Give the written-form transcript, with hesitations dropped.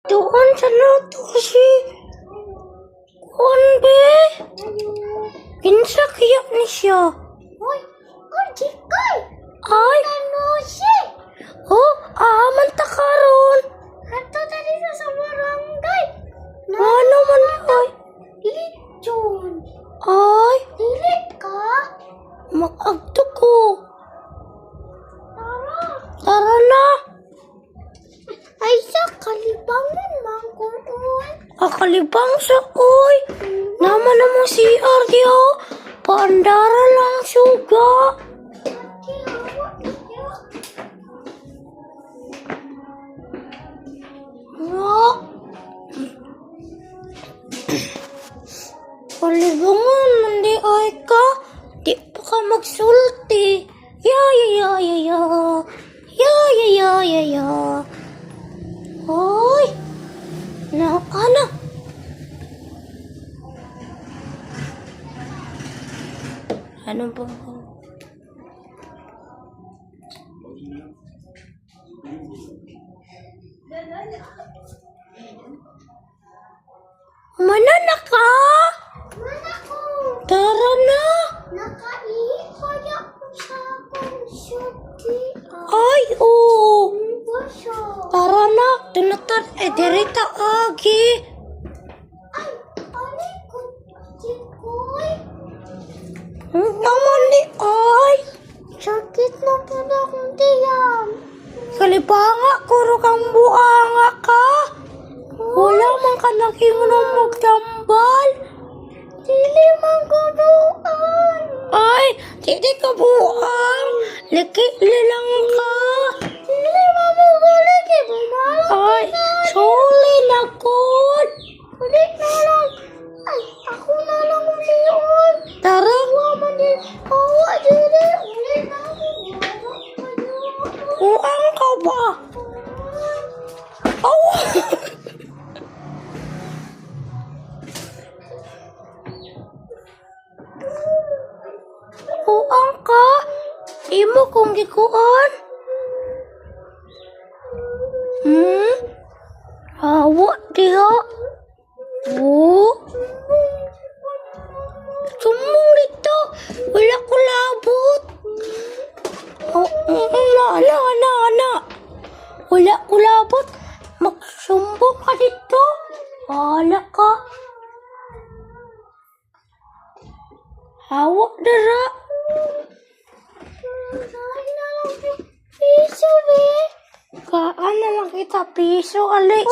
Doon sa nato si Konbe. Kinsa kaya ni siya? Hoy, Jikoy! Ay, Ano siya? man ta karon. Ato tadi sa barangay. Ano man ay? Lechon. Ay, Dili ka? mag-agto ko. Tara. Tara na. Ay, sa kalibangan man kung Kakalibang sa oy. Naman na mo si Ardio. Pandara lang suga. Nga. Kalibangan man di ay ka. Di pa ka magsulti. Ya. Hoy. Anak. Ano ba? Manana ka? Mana ko? Tara na. Nakaihipay ako sa akong syuti. Ay, oo. Ano siya? Tara na. Tunatan. Dirita agi. Ay, alay ko, Jikoy. Naman di ay. Sakit na po na akong tiyan. Kalibanga, kuro kang buanga ka. Wala man ka nakiunom magtambal. Dili man ko doon. Ay, hindi ka buang. Likili lang ka. Dili man mo gulik eh. Bumalak Ay, suli na kun. Ulit na lang. Ay, ako na lang uliyon. Tara. Waman din. Awa, dili. Ulit na ako. Wawa pa niyo. Buang ka ba? Oh. Buang ka. Imo kong gikuan. Hawa dia. Sumbong dito. Wala ko labot. Ana. Wala ko labot. Magsumbong ka dito. Wala ka. Hawa dara. Ay, na lang. Piso, be. Kaan na lang kita piso, Alex.